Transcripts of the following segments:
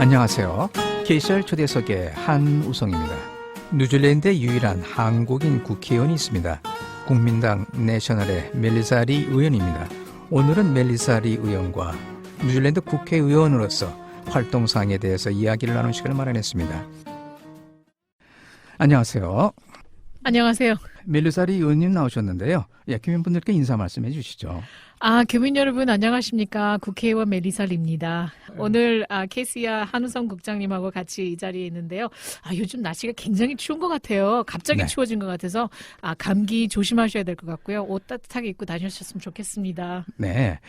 안녕하세요. KCR 초대석의 한우성입니다. 뉴질랜드의 유일한 한국인 국회의원이 있습니다. 국민당 내셔널의 멜리사 리 의원입니다. 오늘은 멜리사 리 의원과 뉴질랜드 국회의원으로서 활동사항에 대해서 이야기를 나눈 시간을 마련했습니다. 안녕하세요. 안녕하세요. 멜리사 리 의원님 나오셨는데요. 교민분들께 인사 말씀해 주시죠. 교민 여러분 안녕하십니까. 국회의원 멜리사 리입니다. 오늘 KCR 한우성 국장님하고 같이 이 자리에 있는데요. 요즘 날씨가 굉장히 추운 것 같아요. 갑자기 추워진 것 같아서 감기 조심하셔야 될 것 같고요. 옷 따뜻하게 입고 다니셨으면 좋겠습니다. 네,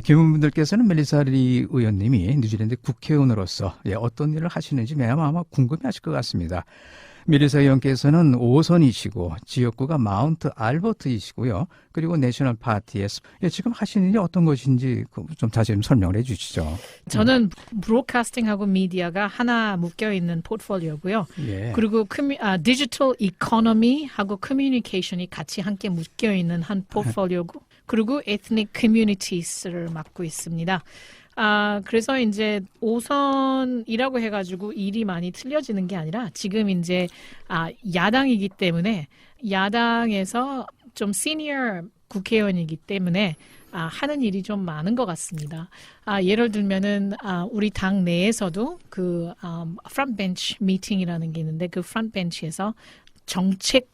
교민분들께서는 멜리사 리 의원님이 뉴질랜드 국회의원으로서 어떤 일을 하시는지 아마 궁금해하실 것 같습니다. 멜리사 의원께서는 5선이시고 지역구가 마운트 알버트이시고요. 그리고 내셔널 파티에서 지금 하시는 일이 어떤 것인지 좀 다시 좀 설명을 해 주시죠. 저는 브로드캐스팅하고 미디어가 하나 묶여있는 포트폴리오고요. 그리고 디지털 이코노미하고 커뮤니케이션이 같이 함께 묶여있는 한 포트폴리오고 그리고 에트닉 커뮤니티스를 맡고 있습니다. 그래서 이제 5선이라고 해가지고 일이 많이 틀려지는 게 아니라 지금 이제 야당이기 때문에 야당에서 좀 시니어 국회의원이기 때문에 하는 일이 좀 많은 것 같습니다. 예를 들면은 우리 당 내에서도 그 프런트 벤치 미팅이라는 게 있는데 그 프런트 벤치에서 정책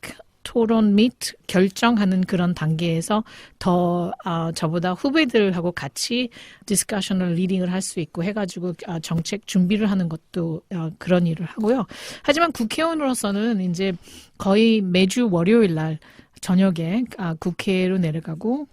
토론 및 결정하는 그런 단계에서 더 저보다 후배들하고 같이 디스커션을 리딩을 할 수 있고 해가지고 정책 준비를 하는 것도 그런 일을 하고요. 하지만 국회의원으로서는 이제 거의 매주 월요일 날 저녁에 국회로 내려가고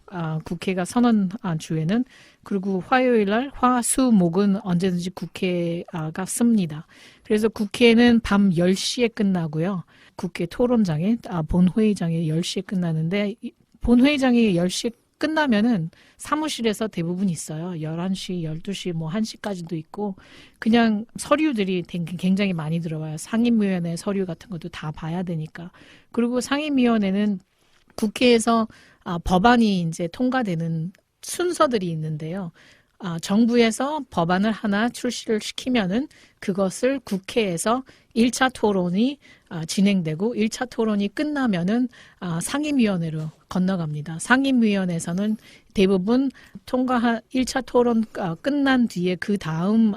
국회가 선언 주에는 그리고 화요일 날 화수목은 언제든지 국회가 씁니다. 그래서 국회는 밤 10시에 끝나고요. 국회 토론장에 본회의장에 10시에 끝나는데 본회의장이 10시에 끝나면은 사무실에서 대부분 있어요. 11시, 12시, 1시까지도 있고 그냥 서류들이 굉장히 많이 들어와요. 상임위원회 서류 같은 것도 다 봐야 되니까. 그리고 상임위원회는 국회에서 법안이 이제 통과되는 순서들이 있는데요. 정부에서 법안을 하나 출시를 시키면은 그것을 국회에서 1차 토론이 진행되고 1차 토론이 끝나면은 상임위원회로 건너갑니다. 상임위원회에서는 대부분 통과한 1차 토론 끝난 뒤에 그 다음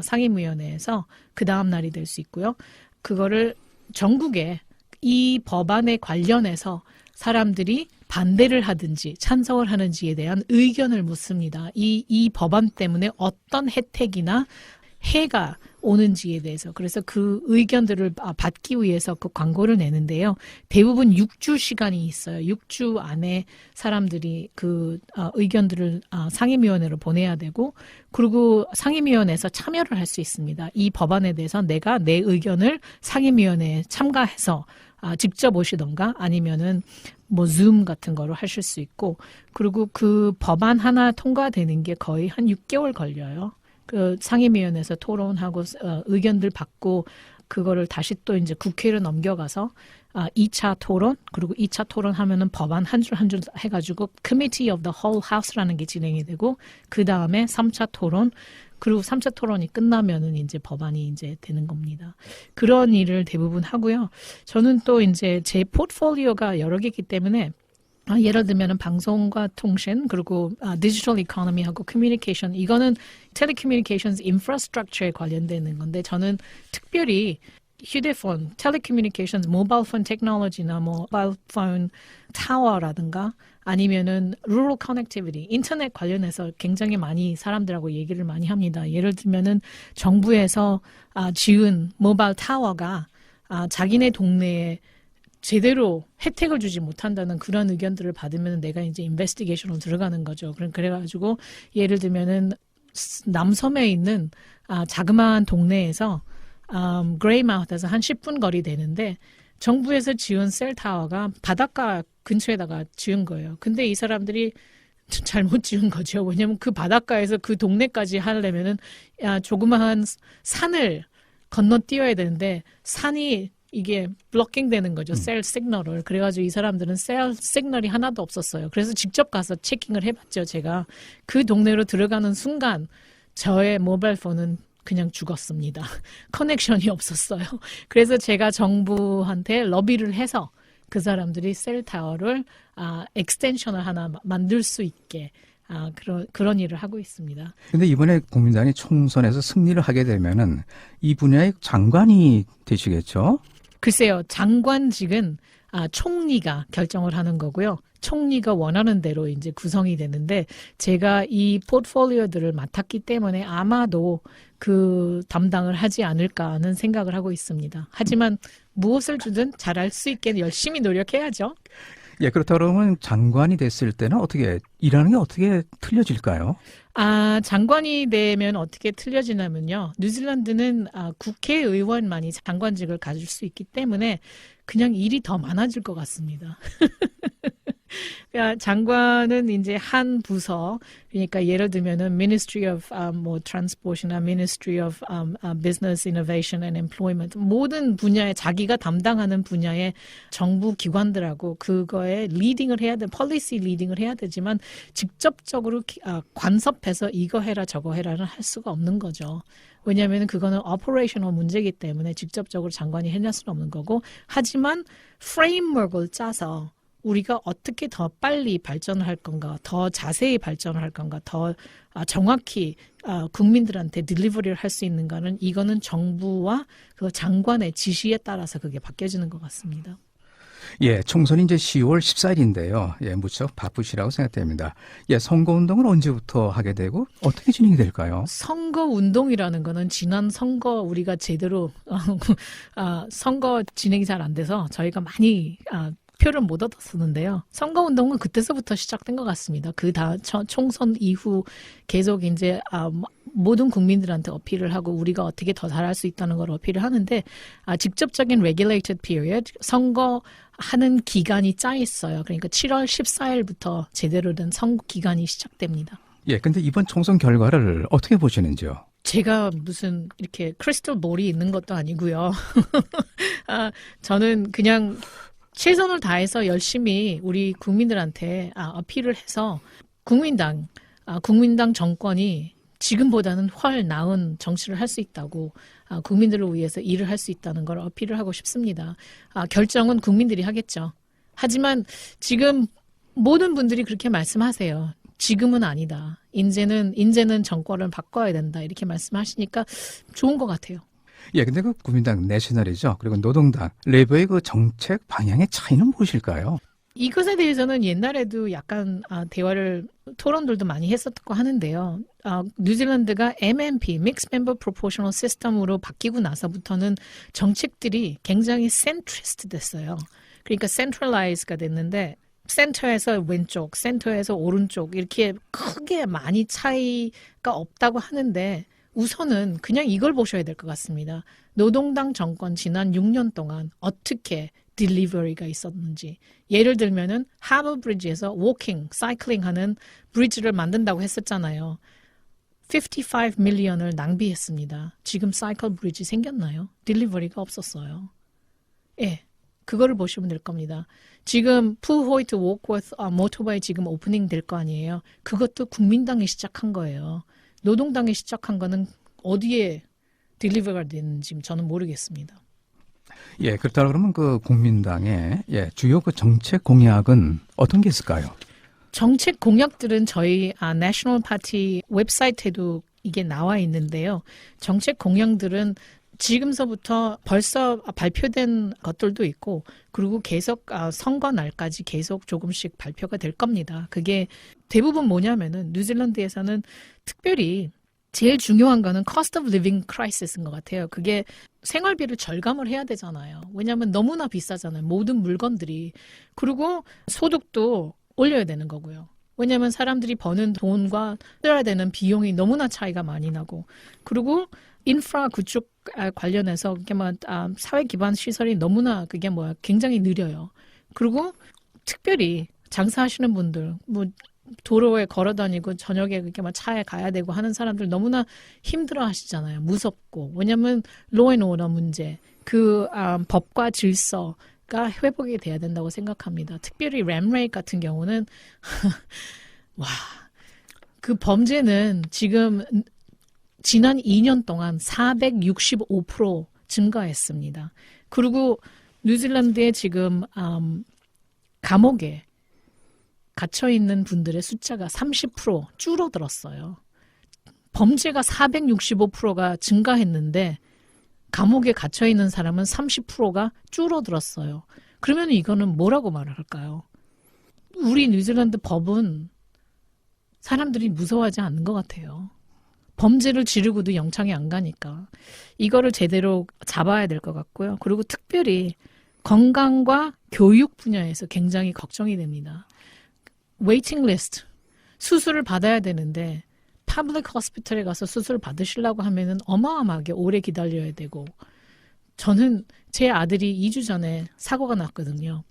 상임위원회에서 그 다음 날이 될 수 있고요. 그거를 전국에 이 법안에 관련해서 사람들이 반대를 하든지 찬성을 하는지에 대한 의견을 묻습니다. 이 법안 때문에 어떤 혜택이나 해가 오는지에 대해서. 그래서 그 의견들을 받기 위해서 그 광고를 내는데요. 대부분 6주 시간이 있어요. 6주 안에 사람들이 그 의견들을 상임위원회로 보내야 되고 그리고 상임위원회에서 참여를 할 수 있습니다. 이 법안에 대해서 내가 내 의견을 상임위원회에 참가해서 직접 오시던가 아니면은 줌 같은 거로 하실 수 있고 그리고 그 법안 하나 통과되는 게 거의 한 6개월 걸려요. 그 상임위원회에서 토론하고 의견들 받고 그거를 다시 또 이제 국회로 넘겨가서 2차 토론 그리고 2차 토론 하면은 법안 한 줄 한 줄 해가지고 Committee of the Whole House라는 게 진행이 되고 그 다음에 3차 토론 그리고 3차 토론이 끝나면은 이제 법안이 이제 되는 겁니다. 그런 일을 대부분 하고요. 저는 또 이제 제 포트폴리오가 여러 개이기 때문에 예를 들면은 방송과 통신 그리고 디지털 이코노미하고 커뮤니케이션 이거는 텔레커뮤니케이션스 인프라스트럭처에 관련되는 건데 저는 특별히 휴대폰, 텔레커뮤니케이션스, 모바일폰 테크놀로지나 모바일폰 타워라든가 아니면은 rural connectivity, 인터넷 관련해서 굉장히 많이 사람들하고 얘기를 많이 합니다. 예를 들면은 정부에서 지은 모바일 타워가 자기네 동네에 제대로 혜택을 주지 못한다는 그런 의견들을 받으면 내가 이제 인베스티게이션으로 들어가는 거죠. 그래가지고 예를 들면은 남섬에 있는 자그마한 동네에서 그레이마우트에서 한 10분 거리 되는데 정부에서 지은 셀타워가 바닷가 근처에다가 지은 거예요. 근데 이 사람들이 잘못 지은 거죠. 왜냐하면 그 바닷가에서 그 동네까지 하려면은 조그마한 산을 건너뛰어야 되는데 산이 이게 블로킹 되는 거죠. 셀 시그널을. 그래가지고 이 사람들은 셀 시그널이 하나도 없었어요. 그래서 직접 가서 체킹을 해봤죠. 제가 그 동네로 들어가는 순간 저의 모바일 폰은 그냥 죽었습니다. 커넥션이 없었어요. 그래서 제가 정부한테 러비를 해서 그 사람들이 셀타워를 엑스텐션을 하나 만들 수 있게 그런 일을 하고 있습니다. 근데 이번에 국민당이 총선에서 승리를 하게 되면은 이 분야의 장관이 되시겠죠? 글쎄요, 장관직은 총리가 결정을 하는 거고요. 총리가 원하는 대로 이제 구성이 되는데 제가 이 포트폴리오들을 맡았기 때문에 아마도 그 담당을 하지 않을까 하는 생각을 하고 있습니다. 하지만 무엇을 주든 잘할 수 있게 열심히 노력해야죠. 예, 그렇다 그러면 장관이 됐을 때는 어떻게 일하는 게 어떻게 틀려질까요? 장관이 되면 어떻게 틀려지냐면요. 뉴질랜드는 국회의원만이 장관직을 가질 수 있기 때문에 그냥 일이 더 많아질 것 같습니다. 그러니까 장관은 이제 한 부서, 그러니까 예를 들면은 Ministry of Transport이나 Ministry of Business Innovation and Employment 모든 분야에 자기가 담당하는 분야의 정부 기관들하고 그거에 리딩을 해야 돼, 폴리시 리딩을 해야 되지만 직접적으로 간섭해서 이거 해라 저거 해라는 할 수가 없는 거죠. 왜냐하면 그거는 오퍼레이셔널 문제이기 때문에 직접적으로 장관이 해낼 수는 없는 거고 하지만 프레임워크를 짜서 우리가 어떻게 더 빨리 발전을 할 건가, 더 자세히 발전을 할 건가, 더 정확히 국민들한테 딜리버리를 할 수 있는가는 이거는 정부와 그 장관의 지시에 따라서 그게 바뀌어지는 것 같습니다. 예, 총선이 이제 10월 14일인데요. 예, 무척 바쁘시라고 생각됩니다. 예, 선거운동을 언제부터 하게 되고 어떻게 진행이 될까요? 선거운동이라는 거는 지난 선거 우리가 제대로 선거 진행이 잘 안 돼서 저희가 많이 표를 못 얻었었는데요. 선거운동은 그때서부터 시작된 것 같습니다. 총선 이후 계속 이제 모든 국민들한테 어필을 하고 우리가 어떻게 더 잘할 수 있다는 걸 어필을 하는데 직접적인 regulated period, 선거하는 기간이 짜 있어요. 그러니까 7월 14일부터 제대로 된 선거 기간이 시작됩니다. 예, 근데 이번 총선 결과를 어떻게 보시는지요? 제가 무슨 이렇게 크리스탈 볼이 있는 것도 아니고요. 저는 그냥 최선을 다해서 열심히 우리 국민들한테 어필을 해서 국민당 정권이 지금보다는 훨 나은 정치를 할 수 있다고 국민들을 위해서 일을 할 수 있다는 걸 어필을 하고 싶습니다. 결정은 국민들이 하겠죠. 하지만 지금 모든 분들이 그렇게 말씀하세요. 지금은 아니다. 이제는 정권을 바꿔야 된다. 이렇게 말씀하시니까 좋은 것 같아요. 예, 근데 그 국민당 내셔널이죠. 그리고 노동당, 레이버의 그 정책 방향의 차이는 무엇일까요? 이것에 대해서는 옛날에도 약간 토론들도 많이 했었고 하는데요. 뉴질랜드가 MMP, Mixed Member Proportional System으로 바뀌고 나서부터는 정책들이 굉장히 센트리스트 됐어요. 그러니까 센트럴라이즈가 됐는데 센터에서 왼쪽, 센터에서 오른쪽 이렇게 크게 많이 차이가 없다고 하는데 우선은 그냥 이걸 보셔야 될 것 같습니다. 노동당 정권 지난 6년 동안 어떻게 딜리버리가 있었는지. 예를 들면은 하버 브리지에서 워킹, 사이클링 하는 브리지를 만든다고 했었잖아요. 55 밀리언을 낭비했습니다. 지금 사이클 브리지 생겼나요? 딜리버리가 없었어요. 예, 그거를 보시면 될 겁니다. 지금 푸호이트 워크워스 모토바이 지금 오프닝 될 거 아니에요. 그것도 국민당이 시작한 거예요. 노동당이 시작한 거는 어디에 딜리버가 됐는지 저는 모르겠습니다. 예, 그렇다 그러면 그 국민당의 주요 그 정책 공약은 어떤 게 있을까요? 정책 공약들은 저희 내셔널 파티 웹사이트에도 이게 나와 있는데요. 정책 공약들은 지금서부터 벌써 발표된 것들도 있고 그리고 계속 선거 날까지 계속 조금씩 발표가 될 겁니다. 그게 대부분 뭐냐면은 뉴질랜드에서는 특별히 제일 중요한 거는 cost of living crisis인 것 같아요. 그게 생활비를 절감을 해야 되잖아요. 왜냐하면 너무나 비싸잖아요. 모든 물건들이. 그리고 소득도 올려야 되는 거고요. 왜냐하면 사람들이 버는 돈과 써야 되는 비용이 너무나 차이가 많이 나고 그리고 인프라 구축 관련해서 사회 기반 시설이 너무나 굉장히 느려요. 그리고 특별히 장사하시는 분들 도로에 걸어 다니고 저녁에 차에 가야 되고 하는 사람들 너무나 힘들어 하시잖아요. 무섭고. 왜냐하면 law and order 문제, 법과 질서가 회복이 돼야 된다고 생각합니다. 특별히 램레이크 같은 경우는 그 범죄는 지금 지난 2년 동안 465% 증가했습니다. 그리고 뉴질랜드에 지금 감옥에 갇혀 있는 분들의 숫자가 30% 줄어들었어요. 범죄가 465%가 증가했는데 감옥에 갇혀 있는 사람은 30%가 줄어들었어요. 그러면 이거는 뭐라고 말을 할까요? 우리 뉴질랜드 법은 사람들이 무서워하지 않는 것 같아요. 범죄를 지르고도 영창이 안 가니까 이거를 제대로 잡아야 될 것 같고요. 그리고 특별히 건강과 교육 분야에서 굉장히 걱정이 됩니다. 웨이팅 리스트, 수술을 받아야 되는데 퍼블릭 호스피털에 가서 수술 받으시려고 하면은 어마어마하게 오래 기다려야 되고, 저는 제 아들이 2주 전에 사고가 났거든요.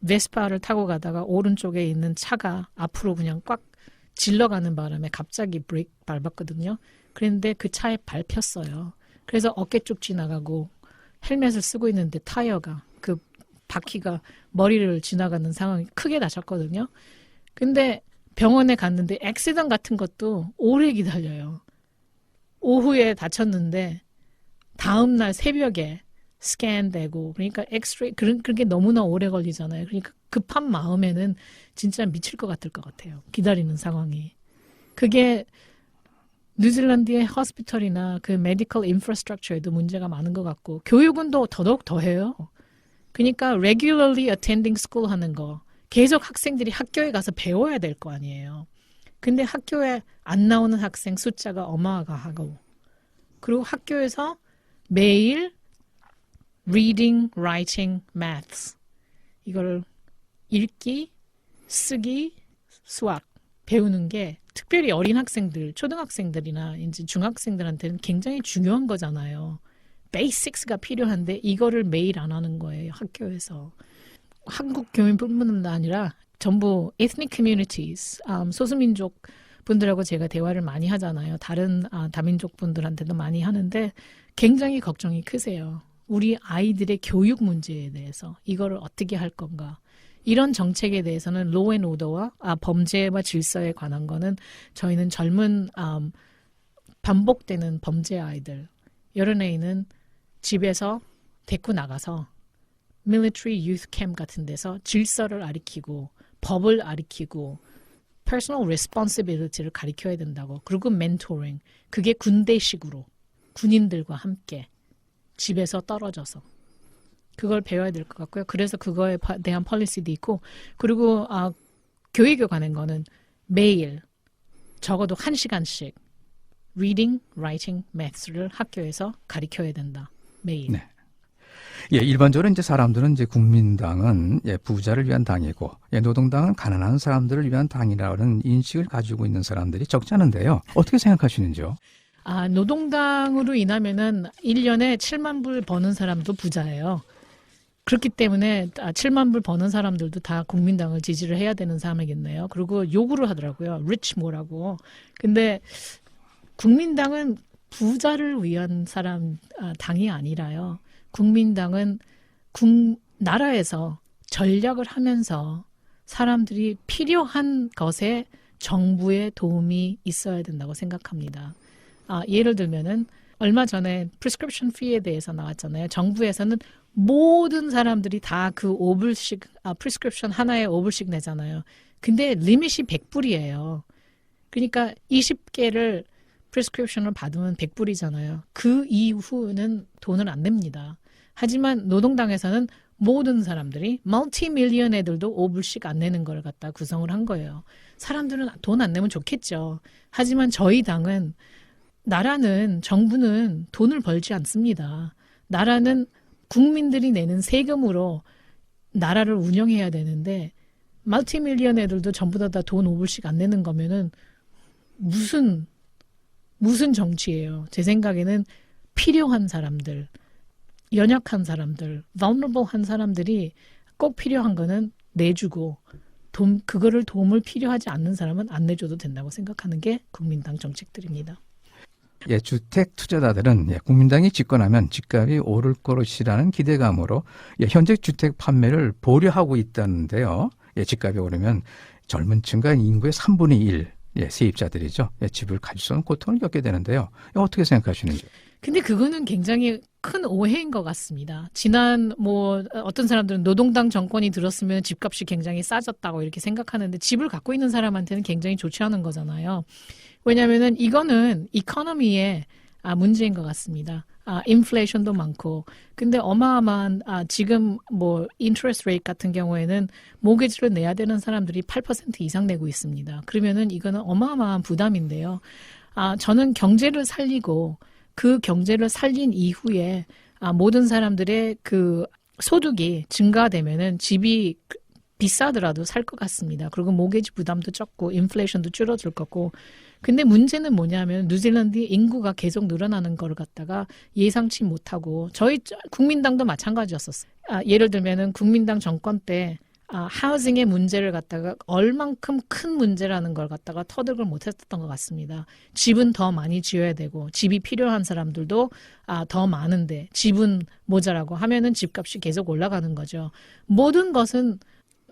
베스파를 타고 가다가 오른쪽에 있는 차가 앞으로 그냥 꽉 질러가는 바람에 갑자기 브레이크 밟았거든요. 그런데 그 차에 밟혔어요. 그래서 어깨 쪽 지나가고 헬멧을 쓰고 있는데 타이어가 그 바퀴가 머리를 지나가는 상황이 크게 다쳤거든요. 근데 병원에 갔는데 액시던 같은 것도 오래 기다려요. 오후에 다쳤는데 다음날 새벽에 스캔되고, 그러니까 엑스레이, 그게 너무나 오래 걸리잖아요. 그러니까 급한 마음에는 진짜 미칠 것 같을 것 같아요. 기다리는 상황이. 그게 뉴질랜드의 호스피털이나 그 메디컬 인프라스트럭처에도 문제가 많은 것 같고, 교육은 더더욱 더해요. 그러니까 regularly attending school 하는 거, 계속 학생들이 학교에 가서 배워야 될 거 아니에요. 근데 학교에 안 나오는 학생 숫자가 어마어마하고, 그리고 학교에서 매일 reading, writing, maths, 이걸 읽기, 쓰기, 수학 배우는 게 특별히 어린 학생들, 초등학생들이나 이제 중학생들한테는 굉장히 중요한 거잖아요. 베이식스가 필요한데 이거를 매일 안 하는 거예요, 학교에서. 한국 교민뿐만 아니라 전부 ethnic communities, 소수민족 분들하고 제가 대화를 많이 하잖아요. 다른 다민족 분들한테도 많이 하는데 굉장히 걱정이 크세요. 우리 아이들의 교육 문제에 대해서 이거를 어떻게 할 건가. 이런 정책에 대해서는 law and order와 범죄와 질서에 관한 거는 저희는 젊은 반복되는 범죄 아이들, 이런 애는 집에서 데리고 나가서 military youth camp 같은 데서 질서를 가르치고 법을 가르치고 personal responsibility를 가르쳐야 된다고. 그리고 mentoring, 그게 군대식으로 군인들과 함께 집에서 떨어져서 그걸 배워야 될 것 같고요. 그래서 그거에 대한 폴리시도 있고, 그리고 교육에 관한 거는 매일 적어도 1시간씩 reading, writing, maths를 학교에서 가르쳐야 된다. 매일. 네. 예, 일반적으로 이제 사람들은 이제 국민당은 부자를 위한 당이고, 노동당은 가난한 사람들을 위한 당이라는 인식을 가지고 있는 사람들이 적지 않은데요. 어떻게 생각하시는지요? 노동당으로 인하면은 1년에 7만 불 버는 사람도 부자예요. 그렇기 때문에 7만 불 버는 사람들도 다 국민당을 지지를 해야 되는 상황이겠네요. 그리고 요구를 하더라고요. rich more라고. 근데 국민당은 부자를 위한 당이 아니라요. 국민당은 나라에서 전략을 하면서 사람들이 필요한 것에 정부의 도움이 있어야 된다고 생각합니다. 예를 들면은 얼마 전에 prescription fee에 대해서 나왔잖아요. 정부에서는 모든 사람들이 다 그 5불씩 prescription 하나에 5불씩 내잖아요. 근데 리밋이 100불이에요. 그러니까 20개를 prescription을 받으면 100불이잖아요. 그 이후는 돈을 안 냅니다. 하지만 노동당에서는 모든 사람들이 멀티밀리언 애들도 5불씩 안 내는 걸 갖다 구성을 한 거예요. 사람들은 돈 안 내면 좋겠죠. 하지만 저희 당은 정부는 돈을 벌지 않습니다. 나라는 국민들이 내는 세금으로 나라를 운영해야 되는데 멀티밀리언 애들도 전부 다 돈 5불씩 안 내는 거면은 무슨 정치예요. 제 생각에는 필요한 사람들, 연약한 사람들, vulnerable한 사람들이 꼭 필요한 거는 내주고 그거를 도움을 필요하지 않는 사람은 안 내줘도 된다고 생각하는 게 국민당 정책들입니다. 주택 투자자들은 국민당이 집권하면 집값이 오를 것이라는 기대감으로 현재 주택 판매를 보류하고 있다는데요. 집값이 오르면 젊은 층과 인구의 3분의 1, 예, 세입자들이죠. 예, 집을 가질 수 없는 고통을 겪게 되는데요. 어떻게 생각하시는지? 근데 그거는 굉장히 큰 오해인 것 같습니다. 어떤 사람들은 노동당 정권이 들었으면 집값이 굉장히 싸졌다고 이렇게 생각하는데 집을 갖고 있는 사람한테는 굉장히 좋지 않은 거잖아요. 왜냐하면은 이거는 이코노미의 문제인 것 같습니다. 인플레이션도 많고, 근데 어마어마한 지금 인트레스트 레이트 같은 경우에는 모기지를 내야 되는 사람들이 8% 이상 내고 있습니다. 그러면은 이거는 어마어마한 부담인데요. 저는 경제를 살리고 그 경제를 살린 이후에 모든 사람들의 그 소득이 증가되면은 집이 비싸더라도 살 것 같습니다. 그리고 모기지 부담도 적고 인플레이션도 줄어들 거고. 근데 문제는 뭐냐면 뉴질랜드 인구가 계속 늘어나는 걸 갖다가 예상치 못하고 저희 국민당도 마찬가지였었어요. 예를 들면은 국민당 정권 때 하우징의 문제를 갖다가 얼만큼 큰 문제라는 걸 갖다가 터득을 못했던 것 같습니다. 집은 더 많이 지어야 되고 집이 필요한 사람들도 더 많은데 집은 모자라고 하면은 집값이 계속 올라가는 거죠. 모든 것은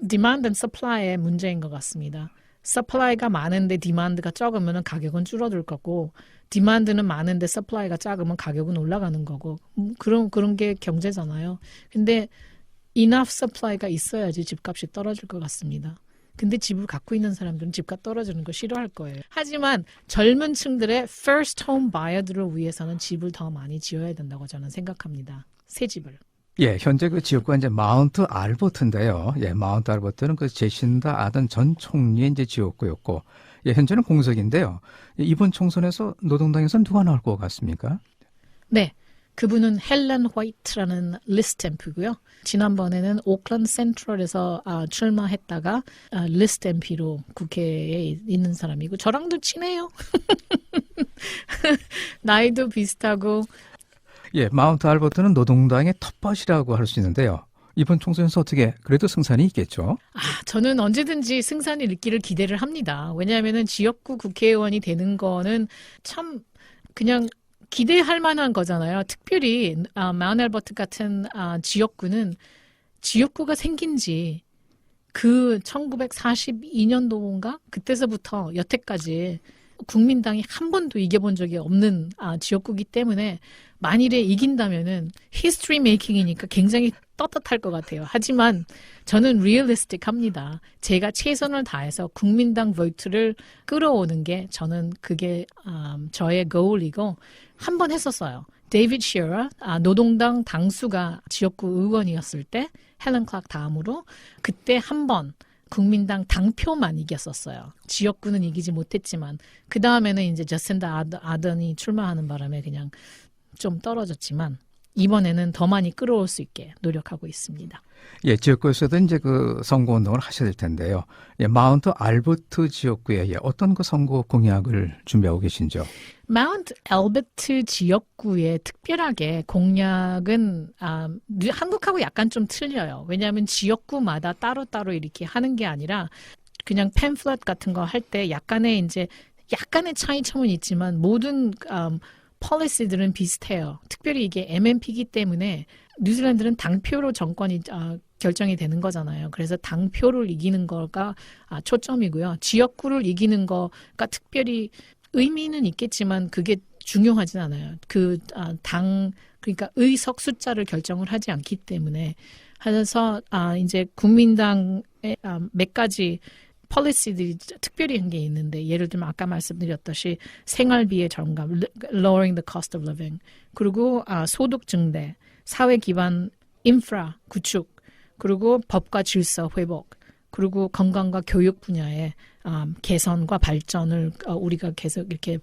디만드 앤 서플라이의 문제인 것 같습니다. 서플라이가 많은데 디만드가 적으면 가격은 줄어들 거고 디만드는 많은데 서플라이가 작으면 가격은 올라가는 거고 그런 게 경제잖아요. 근데 enough supply가 있어야지 집값이 떨어질 것 같습니다. 근데 집을 갖고 있는 사람들은 집값 떨어지는 거 싫어할 거예요. 하지만 젊은 층들의 first home buyer들을 위해서는 집을 더 많이 지어야 된다고 저는 생각합니다. 새 집을. 예, 현재 그 지역구가 이제 마운트 알버트인데요. 예, 마운트 알버트는 그 제신다 아던 전 총리의 이제 지역구였고, 예, 현재는 공석인데요. 예, 이번 총선에서 노동당에서는 누가 나올 것 같습니까? 네. 그분은 헬렌 화이트라는 리스트 MP고요. 지난번에는 오클랜드 센트럴에서 출마했다가 리스트 MP로 국회에 있는 사람이고 저랑도 친해요. 나이도 비슷하고. 예, 마운트 알버트는 노동당의 텃밭이라고 할 수 있는데요. 이번 총선에서 어떻게 그래도 승산이 있겠죠? 저는 언제든지 승산이 있기를 기대를 합니다. 왜냐하면은 지역구 국회의원이 되는 거는 참 그냥 기대할 만한 거잖아요. 특별히 마운트 알버트 같은 지역구가 생긴 지 그 1942년도인가 그때서부터 여태까지 국민당이 한 번도 이겨본 적이 없는 지역구이기 때문에 만일에 이긴다면은 히스토리 메이킹이니까 굉장히 떳떳할 것 같아요. 하지만 저는 리얼리스틱합니다. 제가 최선을 다해서 국민당 보트를 끌어오는 게 저는 그게 저의 goal이고 한 번 했었어요. 데이비드 시어러 노동당 당수가 지역구 의원이었을 때 헬렌 클락 다음으로 그때 한 번 국민당 당표만 이겼었어요. 지역구는 이기지 못했지만 그 다음에는 이제 저신다 아던이 출마하는 바람에 그냥 좀 떨어졌지만 이번에는 더 많이 끌어올 수 있게 노력하고 있습니다. 예, 지역구에서도 이제 그 선거운동을 하셔야 될 텐데요. 예, 마운트 알버트 지역구에 어떤 그 선거 공약을 준비하고 계신지요? 마운트 알버트 지역구에 특별하게 공약은 한국하고 약간 좀 틀려요. 왜냐하면 지역구마다 따로따로 이렇게 하는 게 아니라 그냥 팸플렛 같은 거 할 때 약간의 차이점은 있지만 모든 폴리시들은 비슷해요. 특별히 이게 MMP이기 때문에 뉴질랜드는 당표로 정권이 결정이 되는 거잖아요. 그래서 당표를 이기는 거가 초점이고요. 지역구를 이기는 거가 특별히 의미는 있겠지만 그게 중요하진 않아요. 그러니까 의석 숫자를 결정을 하지 않기 때문에 그래서 이제 국민당의 몇 가지 폴리시들이 특별히 한 게 있는데 예를 들면 아까 말씀드렸듯이 생활비의 절감, lowering the cost of living, 그리고 소득 증대, 사회 기반 인프라 구축, 그리고 법과 질서 회복, 그리고 건강과 교육 분야의 개선과 발전을 우리가 계속 이렇게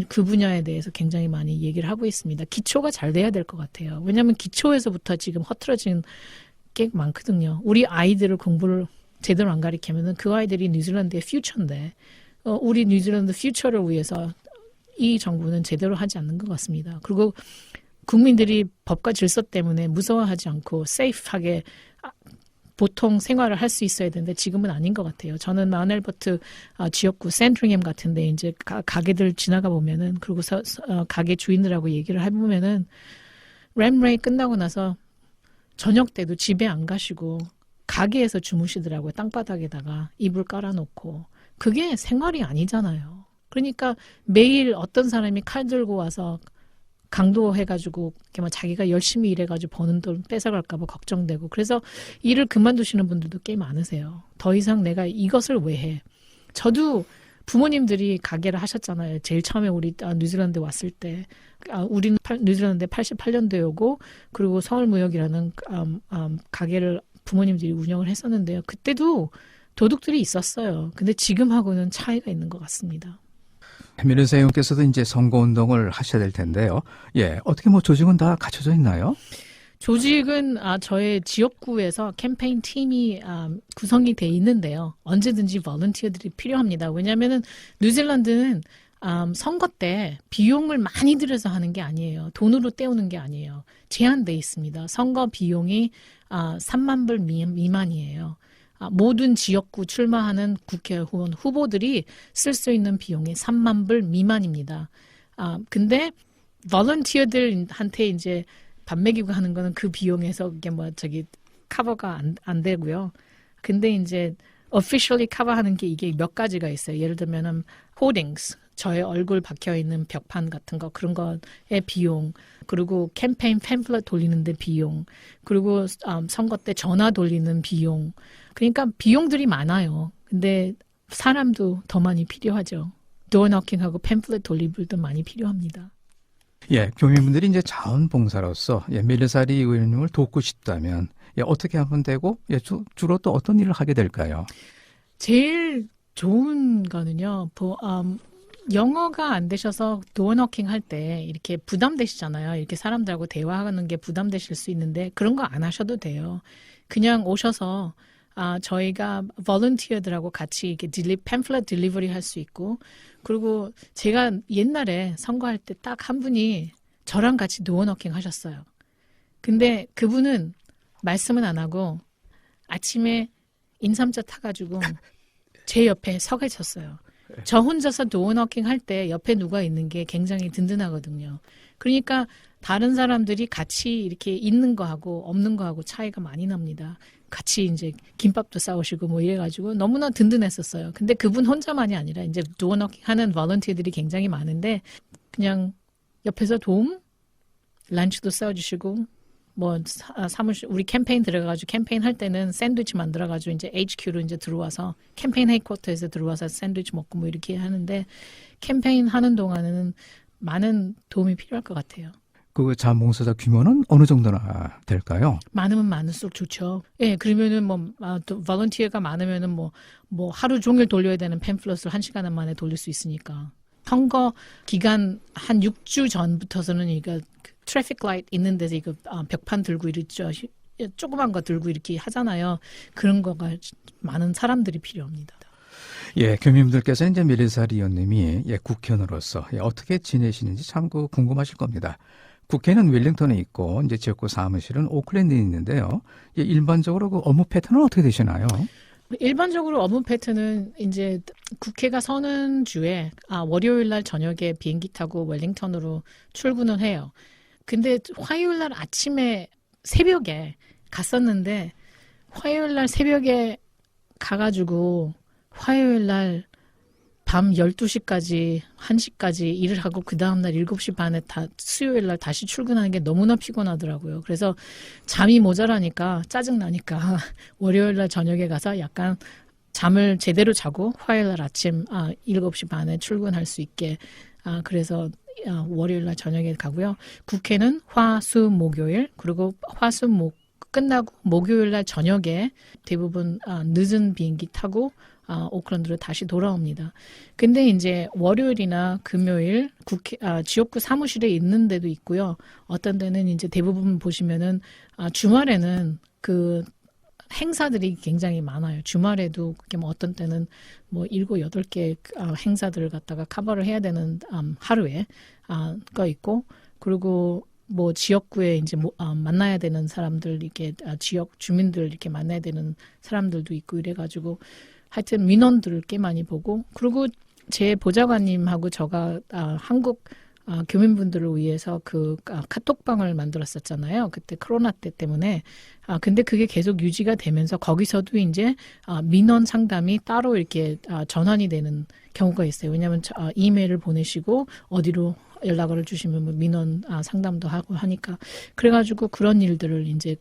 그 분야에 대해서 굉장히 많이 얘기를 하고 있습니다. 기초가 잘 돼야 될 것 같아요. 왜냐하면 기초에서부터 지금 허틀어진 게 많거든요. 우리 아이들을 공부를 제대로 안 가르치면은 그 아이들이 뉴질랜드의 퓨처인데 우리 뉴질랜드 퓨처를 위해서 이 정부는 제대로 하지 않는 것 같습니다. 그리고 국민들이 법과 질서 때문에 무서워하지 않고 세이프하게 보통 생활을 할 수 있어야 되는데 지금은 아닌 것 같아요. 저는 마운트 알버트 지역구 센트링햄 같은데 이제 가게들 지나가 보면은 그리고 가게 주인들하고 얘기를 해보면은 램레이 끝나고 나서 저녁 때도 집에 안 가시고 가게에서 주무시더라고요. 땅바닥에다가 이불 깔아놓고 그게 생활이 아니잖아요. 그러니까 매일 어떤 사람이 칼 들고 와서 강도해가지고 자기가 열심히 일해가지고 버는 돈 뺏어갈까봐 걱정되고 그래서 일을 그만두시는 분들도 꽤 많으세요. 더 이상 내가 이것을 왜 해? 저도 부모님들이 가게를 하셨잖아요. 제일 처음에 우리 뉴질랜드 왔을 때 우리는 뉴질랜드 88년도였고 그리고 서울무역이라는 가게를 부모님들이 운영을 했었는데요. 그때도 도둑들이 있었어요. 근데 지금하고는 차이가 있는 것 같습니다. 멜리사 의원께서도 이제 선거운동을 하셔야 될 텐데요. 예, 어떻게 뭐 조직은 다 갖춰져 있나요? 조직은 저의 지역구에서 캠페인 팀이 구성이 돼 있는데요. 언제든지 volunteer들이 필요합니다. 왜냐하면은 뉴질랜드는 선거 때 비용을 많이 들여서 하는 게 아니에요. 돈으로 때우는 게 아니에요. 제한돼 있습니다. 선거 비용이 3만 불 미만이에요. 모든 지역구 출마하는 국회의원 후보들이 쓸 수 있는 비용이 3만 불 미만입니다. 근데 volunteer들한테 이제 밥 먹이고 하는 거는 그 비용에서 이게 커버가 안 되고요. 근데 이제 officially 커버하는 게 이게 몇 가지가 있어요. 예를 들면은 hoardings, 저의 얼굴 박혀 있는 벽판 같은 거 그런 거의 비용, 그리고 캠페인 팸플렛 돌리는데 비용, 그리고 선거 때 전화 돌리는 비용. 그러니까 비용들이 많아요. 근데 사람도 더 많이 필요하죠. 도어 너킹하고 팸플렛 돌릴 분도 많이 필요합니다. 예, 교민분들이 이제 자원봉사로서 멜리사리 의원님을 돕고 싶다면 어떻게 하면 되고 주로 또 어떤 일을 하게 될까요? 제일 좋은 거는요. 영어가 안 되셔서 도어 너킹 할 때 이렇게 부담되시잖아요. 이렇게 사람들하고 대화하는 게 부담되실 수 있는데 그런 거 안 하셔도 돼요. 그냥 오셔서 저희가 volunteer들하고 같이 이렇게 pamphlet delivery 할 수 있고, 그리고 제가 옛날에 선거할 때 딱 한 분이 저랑 같이 도어 너킹 하셨어요. 근데 그분은 말씀은 안 하고 아침에 인삼차 타가지고 제 옆에 서 계셨어요. 저 혼자서 도어 너킹 할 때 옆에 누가 있는 게 굉장히 든든하거든요. 그러니까 다른 사람들이 같이 이렇게 있는 거하고 없는 거하고 차이가 많이 납니다. 같이 이제 김밥도 싸우시고 뭐 이래가지고 너무나 든든했었어요. 근데 그분 혼자만이 아니라 이제 도어 너킹 하는 volunteer들이 굉장히 많은데 그냥 옆에서 도움, 런치도 싸워주시고 뭐 사무실 우리 캠페인 들어가가지고 캠페인 할 때는 샌드위치 만들어가지고 이제 HQ로 이제 들어와서 캠페인 헤드쿼터에서 들어와서 샌드위치 먹고 뭐 이렇게 하는데 캠페인 하는 동안에는 많은 도움이 필요할 것 같아요. 그 자원봉사자 규모는 어느 정도나 될까요? 많으면 많을수록 좋죠. 예, 그러면은 volunteer가 많으면은 뭐 하루 종일 돌려야 되는 팸플렛을 1시간 만에 돌릴 수 있으니까. 선거 기간 한 6주 전부터서는 이거 트래픽 라이트 있는 데서 이거 벽판 들고 이렇죠. 조그만 거 들고 이렇게 하잖아요. 그런 거가 많은 사람들이 필요합니다. 예, 교민분들께서 이제 멜리사리 의원님이 국회의원으로서 어떻게 지내시는지 참 궁금하실 겁니다. 국회는 웰링턴에 있고 이제 지역구 사무실은 오클랜드에 있는데요. 일반적으로 그 업무 패턴은 어떻게 되시나요? 일반적으로 업무 패턴은 이제 국회가 서는 주에 월요일 날 저녁에 비행기 타고 웰링턴으로 출근을 해요. 근데 화요일 날 아침에 새벽에 갔었는데 화요일 날 새벽에 가가지고 화요일 날 밤 12시까지 1시까지 일을 하고 그 다음날 7시 반에 수요일 날 다시 출근하는 게 너무나 피곤하더라고요. 그래서 잠이 모자라니까 짜증나니까 월요일 날 저녁에 가서 약간 잠을 제대로 자고 화요일 날 아침 7시 반에 출근할 수 있게 그래서 월요일 날 저녁에 가고요. 국회는 화, 수, 목요일 그리고 화, 수, 목 끝나고 목요일 날 저녁에 대부분 늦은 비행기 타고 오클랜드로 다시 돌아옵니다. 근데 이제 월요일이나 금요일 지역구 사무실에 있는 데도 있고요. 어떤 데는 이제 대부분 보시면은 주말에는 그 행사들이 굉장히 많아요. 주말에도 그게 뭐 어떤 때는 뭐 7, 8개 행사들을 갖다가 커버를 해야 되는 하루에 거 있고, 그리고 뭐 지역구에 이제 만나야 되는 사람들 이렇게 지역 주민들 이렇게 만나야 되는 사람들도 있고 이래가지고 하여튼 민원들을 꽤 많이 보고, 그리고 제 보좌관님하고 저가 한국 교민분들을 위해서 카톡방을 만들었었잖아요. 그때 코로나 때 때문에. 근데 그게 계속 유지가 되면서 거기서도 이제 민원 상담이 따로 이렇게 전환이 되는 경우가 있어요. 왜냐하면 이메일을 보내시고 어디로 연락을 주시면 뭐 민원 상담도 하고 하니까 그래가지고 그런 일들을 이제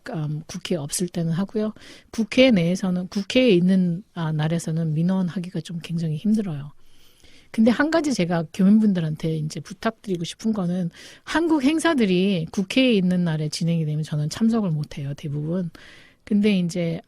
국회에 없을 때는 하고요. 국회 내에서는 국회에 있는 날에서는 민원하기가 좀 굉장히 힘들어요. 근데 한 가지 제가 교민분들한테 이제 부탁드리고 싶은 거는 한국 행사들이 국회에 있는 날에 진행이 되면 저는 참석을 못해요, 대부분. 근데 이제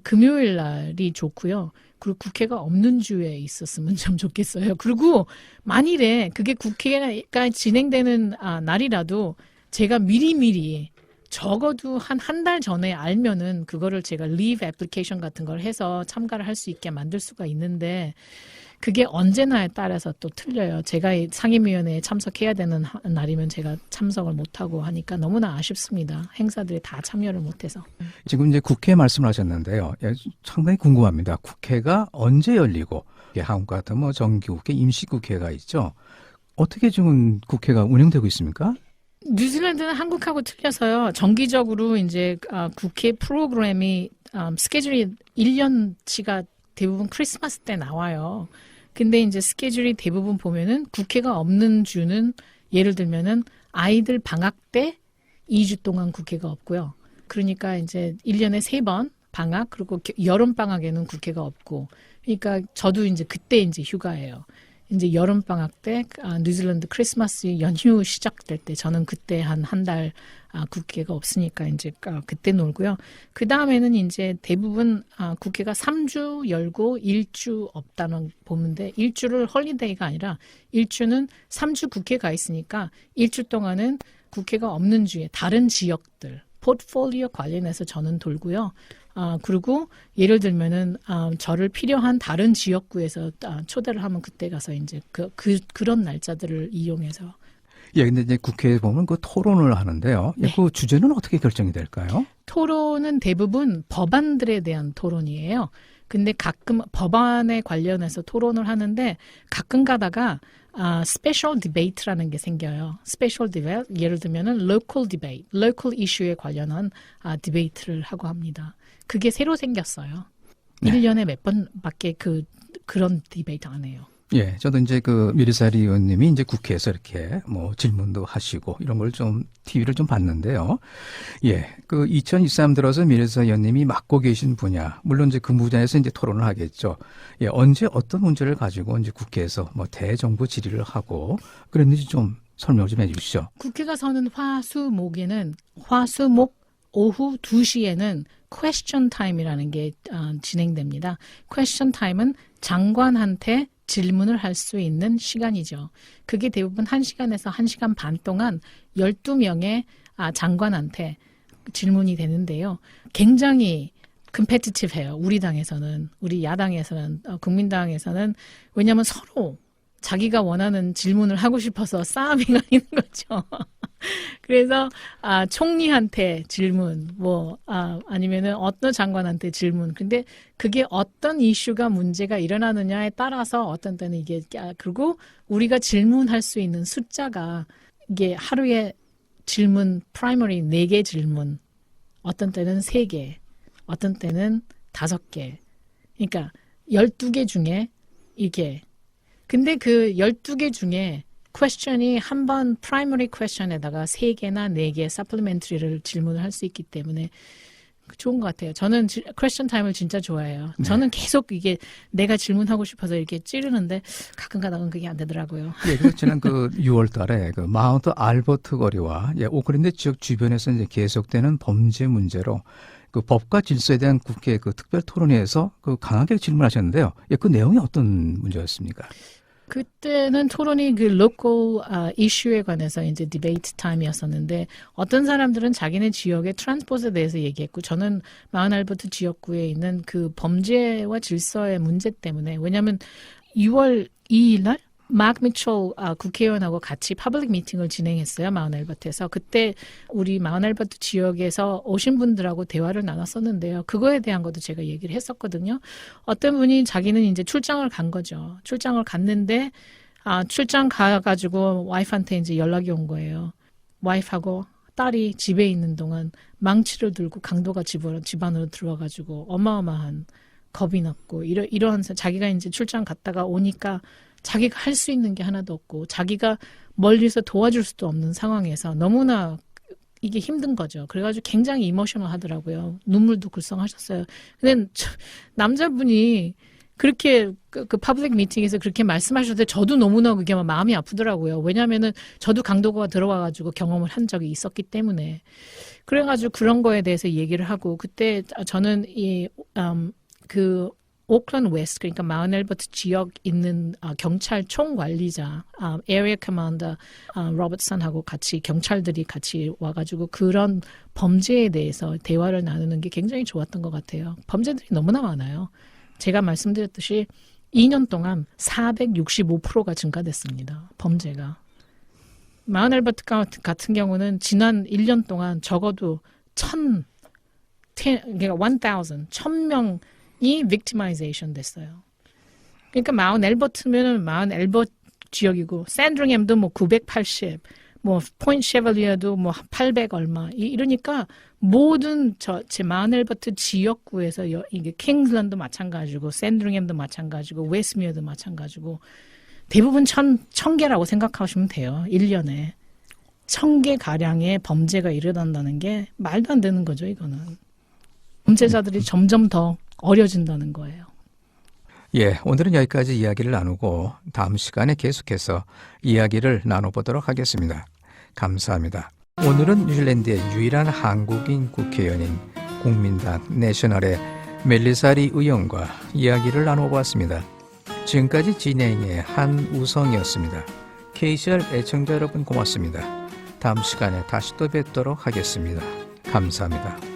금요일 날이 좋고요. 그리고 국회가 없는 주에 있었으면 참 좋겠어요. 그리고 만일에 그게 국회가 진행되는 날이라도 제가 미리미리 적어도 한 달 전에 알면은 그거를 제가 리브 애플리케이션 같은 걸 해서 참가를 할 수 있게 만들 수가 있는데 그게 언제나에 따라서 또 틀려요. 제가 상임위원회에 참석해야 되는 날이면 제가 참석을 못하고 하니까 너무나 아쉽습니다. 행사들이 다 참여를 못해서. 지금 이제 국회 말씀을 하셨는데요. 상당히 궁금합니다. 국회가 언제 열리고 한국 같은 뭐 정기국회, 임시국회가 있죠. 어떻게 지금 국회가 운영되고 있습니까? 뉴질랜드는 한국하고 틀려서요. 정기적으로 이제 국회 프로그램이 스케줄이 1년치가 대부분 크리스마스 때 나와요. 근데 이제 스케줄이 대부분 보면은 국회가 없는 주는 예를 들면은 아이들 방학 때 2주 동안 국회가 없고요. 그러니까 이제 1년에 3번 방학 그리고 여름 방학에는 국회가 없고 그러니까 저도 이제 그때 이제 휴가예요. 이제 여름 방학 때 뉴질랜드 크리스마스 연휴 시작될 때 저는 그때 한 달 국회가 없으니까 이제 그때 놀고요. 그 다음에는 이제 대부분 국회가 3주 열고 1주 없다는 보는데 1주를 헐리데이가 아니라 1주는 3주 국회가 있으니까 1주 동안은 국회가 없는 주에 다른 지역들 포트폴리오 관련해서 저는 돌고요. 그리고 예를 들면은 저를 필요한 다른 지역구에서 초대를 하면 그때 가서 이제 그런 날짜들을 이용해서. 예, 근데 이제 국회에 보면 그 토론을 하는데요. 네. 그 주제는 어떻게 결정이 될까요? 토론은 대부분 법안들에 대한 토론이에요. 근데 가끔 법안에 관련해서 토론을 하는데 가끔 가다가 스페셜 디베이트라는 게 생겨요. 스페셜 디베이트 예를 들면은 로컬 디베이트, 로컬 이슈에 관련한 디베이트를 하고 합니다. 그게 새로 생겼어요. 네. 1년에 몇 번밖에 그런 디베이트 안 해요. 예, 저도 이제 그 미르사리 의원님이 이제 국회에서 이렇게 뭐 질문도 하시고 이런 걸 좀 TV를 좀 봤는데요. 예, 그 2023 들어서 미르사리 의원님이 맡고 계신 분야, 물론 이제 그 분야에서 이제 토론을 하겠죠. 예, 언제 어떤 문제를 가지고 이제 국회에서 뭐 대정부 질의를 하고 그랬는지 좀 설명 좀 해주시죠. 국회가 서는 화수목 오후 2시에는 퀘스천 타임이라는 게 진행됩니다. 퀘스천 타임은 장관한테 질문을 할 수 있는 시간이죠. 그게 대부분 1시간에서 1시간 반 동안 12명의 장관한테 질문이 되는데요. 굉장히 컴페티티브해요. 우리 당에서는, 우리 야당에서는, 국민당에서는 왜냐하면 서로 자기가 원하는 질문을 하고 싶어서 싸움이 나는 거죠. 그래서 총리한테 질문, 아니면은 어떤 장관한테 질문. 근데 그게 어떤 이슈가 문제가 일어나느냐에 따라서 어떤 때는 이게 그리고 우리가 질문할 수 있는 숫자가 이게 하루에 질문 프라이머리 4개 질문, 어떤 때는 3개, 어떤 때는 5개. 그러니까 12개 중에 이게. 근데 그 12개 중에 퀘스천이 한 번 프라이머리 퀘스천에다가 3개나 4개 서플리멘터리를 질문을 할 수 있기 때문에 좋은 것 같아요. 저는 퀘스천 타임을 진짜 좋아해요. 네. 저는 계속 이게 내가 질문하고 싶어서 이렇게 찌르는데 가끔 가다가 그게 안 되더라고요. 예, 그래서 지난 그 6월 달에 그 마운트 알버트 거리와 오클랜드 지역 주변에서 이제 계속되는 범죄 문제로 그 법과 질서에 대한 국회 그 특별 토론회에서 그 강하게 질문하셨는데요. 예, 그 내용이 어떤 문제였습니까? 그때는 토론이 그 로컬 이슈에 관해서 이제 디베이트 타임이었었는데 어떤 사람들은 자기네 지역의 트랜스포트에 대해서 얘기했고 저는 마운 알버트 지역구에 있는 그 범죄와 질서의 문제 때문에 왜냐하면 6월 2일 날 마크 미첼 국회의원하고 같이 퍼블릭 미팅을 진행했어요. 마운 알버트에서. 그때 우리 마운 알버트 지역에서 오신 분들하고 대화를 나눴었는데요. 그거에 대한 것도 제가 얘기를 했었거든요. 어떤 분이 자기는 이제 출장을 간 거죠. 출장을 갔는데 출장 가가지고 와이프한테 이제 연락이 온 거예요. 와이프하고 딸이 집에 있는 동안 망치를 들고 강도가 집 안으로 들어와가지고 어마어마한 겁이 났고 이러한 자기가 이제 출장 갔다가 오니까 자기가 할 수 있는 게 하나도 없고 자기가 멀리서 도와줄 수도 없는 상황에서 너무나 이게 힘든 거죠. 그래가지고 굉장히 이모셔널 하더라고요. 눈물도 글썽하셨어요. 근데 남자분이 그렇게 그 퍼블릭 미팅에서 그렇게 말씀하셨을 때 저도 너무나 그게 마음이 아프더라고요. 왜냐하면은 저도 강도가 들어와가지고 경험을 한 적이 있었기 때문에 그래가지고 그런 거에 대해서 얘기를 하고 그때 저는 그 오클랜드 웨스트 그러니까 마운 엘버트 지역 있는 경찰 총관리자 에리어 커맨더 로버트슨하고 같이 경찰들이 같이 와가지고 그런 범죄에 대해서 대화를 나누는 게 굉장히 좋았던 것 같아요. 범죄들이 너무나 많아요. 제가 말씀드렸듯이 2년 동안 465%가 증가됐습니다. 범죄가. 마운 엘버트 같은 경우는 지난 1년 동안 적어도 1000명이 victimization 됐어요. 그러니까 마운 엘버트면은 마운 엘버트 지역이고 샌드링햄도 뭐 980, 뭐 포인트 쉐벌리어도 뭐 800 얼마 이러니까 모든 제 마운 엘버트 지역구에서 이게 킹슬랜드도 마찬가지고 샌드링햄도 마찬가지고 웨스트미어도 마찬가지고 대부분 1000개라고 생각하시면 돼요. 1년에 1000개 가량의 범죄가 일어난다는 게 말도 안 되는 거죠. 이거는 범죄자들이 점점 더 어려진다는 거예요. 예, 오늘은 여기까지 이야기를 나누고 다음 시간에 계속해서 이야기를 나눠보도록 하겠습니다. 감사합니다. 오늘은 뉴질랜드의 유일한 한국인 국회의원인 국민당 내셔널의 멜리사 리 의원과 이야기를 나눠보았습니다. 지금까지 진행의 한우성이었습니다. KCR 애청자 여러분 고맙습니다. 다음 시간에 다시 또 뵙도록 하겠습니다. 감사합니다.